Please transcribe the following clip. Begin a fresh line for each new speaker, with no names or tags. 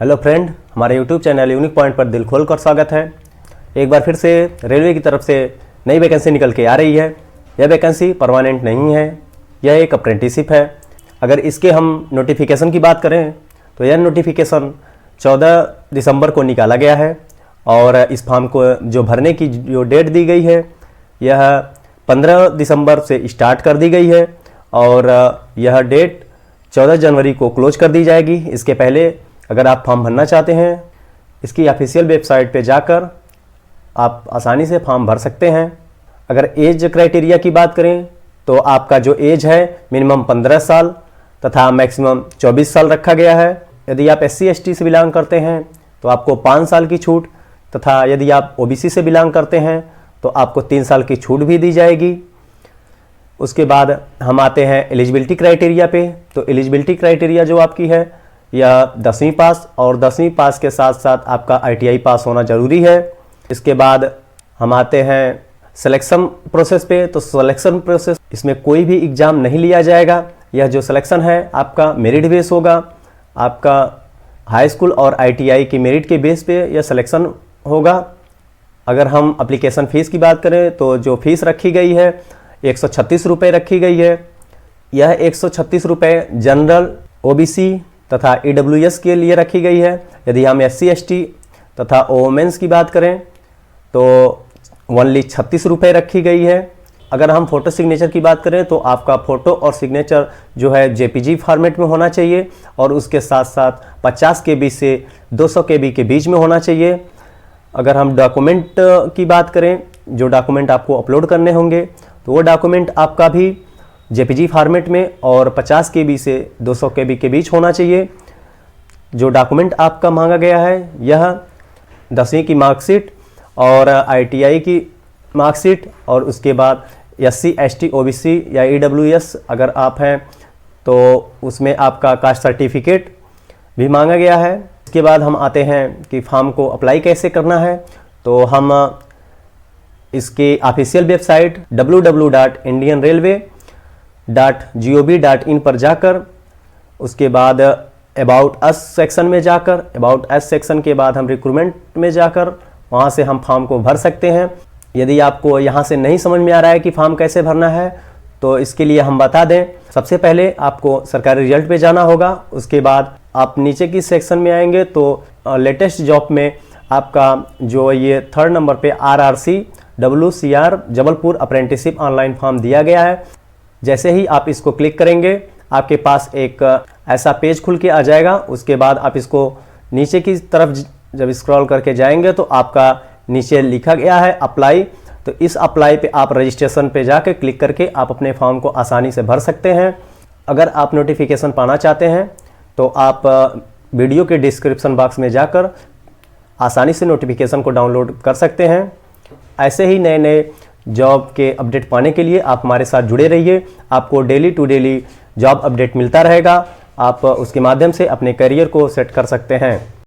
Hello friend, हमारे YouTube channel unique point पर दिल खोल कर स्वागत है। एक बार फिर से रेलवे की तरफ से नई वैकेंसी निकल के आ रही है। यह वैकेंसी परमानेंट नहीं है, यह एक अप्रेंटिसशिप है। अगर इसके हम नोटिफिकेशन की बात करें तो यह नोटिफिकेशन 14 दिसंबर को निकाला गया है और इस फॉर्म को जो भरने की जो डेट दी गई है यह 15 दिसंबर से स्टार्ट कर दी गई है और यह डेट 14 जनवरी को क्लोज कर दी जाएगी। इसके पहले अगर आप फॉर्म भरना चाहते हैं, इसकी ऑफिशियल वेबसाइट पे जाकर आप आसानी से फॉर्म भर सकते हैं। अगर एज क्राइटेरिया की बात करें तो आपका जो एज है मिनिमम 15 साल तथा मैक्सिमम 24 साल रखा गया है। यदि आप SC ST से बिलोंग करते हैं तो आपको 5 साल की छूट तथा यदि आप OBC से बिलोंग करते हैं तो आपको 3 साल की छूट भी दी जाएगी। उसके बाद हम आते हैं एलिजिबिलिटी क्राइटेरिया पे। तो एलिजिबिलिटी क्राइटेरिया जो आपकी है या 10वीं पास और 10वीं पास के साथ साथ आपका ITI पास होना ज़रूरी है। इसके बाद हम आते हैं सिलेक्शन प्रोसेस पे। तो सिलेक्शन प्रोसेस, इसमें कोई भी एग्ज़ाम नहीं लिया जाएगा। यह जो सिलेक्शन है आपका मेरिट बेस होगा। आपका हाई स्कूल और ITI की मेरिट के बेस पे यह सिलेक्शन होगा। अगर हम एप्लीकेशन फ़ीस की बात करें तो जो फीस रखी गई है 136 रुपये रखी गई है। यह 136 रुपये जनरल, OBC तथा EWS के लिए रखी गई है। यदि हम SC ST तथा वोमेंस की बात करें तो ओनली 36 रुपये रखी गई है। अगर हम फ़ोटो सिग्नेचर की बात करें तो आपका फ़ोटो और सिग्नेचर जो है JPG फॉर्मेट में होना चाहिए और उसके साथ साथ 50 KB से 200 KB के बीच में होना चाहिए। अगर हम डॉक्यूमेंट की बात करें, जो डॉक्यूमेंट आपको अपलोड करने होंगे तो वो डॉक्यूमेंट आपका भी JPG फॉर्मेट में और 50 KB से 200 KB के बीच होना चाहिए। जो डॉक्यूमेंट आपका मांगा गया है यह 10वीं की मार्कशीट और ITI की मार्कशीट और उसके बाद SC ST OBC या EWS अगर आप हैं तो उसमें आपका कास्ट सर्टिफिकेट भी मांगा गया है। इसके बाद हम आते हैं कि फॉर्म को अप्लाई कैसे करना है। तो हम इसके ऑफिशियल वेबसाइट www.indianrailway.gov.in पर जाकर उसके बाद अबाउट अस सेक्शन में जाकर, अबाउट अस सेक्शन के बाद हम रिक्रूटमेंट में जाकर वहाँ से हम फॉर्म को भर सकते हैं। यदि आपको यहाँ से नहीं समझ में आ रहा है कि फॉर्म कैसे भरना है तो इसके लिए हम बता दें। सबसे पहले आपको सरकारी रिजल्ट पे जाना होगा। उसके बाद आप नीचे की सेक्शन में आएंगे तो लेटेस्ट जॉब में आपका जो ये 3rd नंबर पे RRC WCR Jabalpur apprenticeship online form दिया गया है। जैसे ही आप इसको क्लिक करेंगे आपके पास एक ऐसा पेज खुल के आ जाएगा। उसके बाद आप इसको नीचे की तरफ जब स्क्रॉल करके जाएंगे तो आपका नीचे लिखा गया है अप्लाई। तो इस अप्लाई पे आप रजिस्ट्रेशन पे जाकर क्लिक करके आप अपने फॉर्म को आसानी से भर सकते हैं। अगर आप नोटिफिकेशन पाना चाहते हैं तो आप वीडियो के डिस्क्रिप्शन बॉक्स में जाकर आसानी से नोटिफिकेशन को डाउनलोड कर सकते हैं। ऐसे ही नए नए जॉब के अपडेट पाने के लिए आप हमारे साथ जुड़े रहिए। आपको daily to daily job update मिलता रहेगा। आप उसके माध्यम से अपने करियर को सेट कर सकते हैं।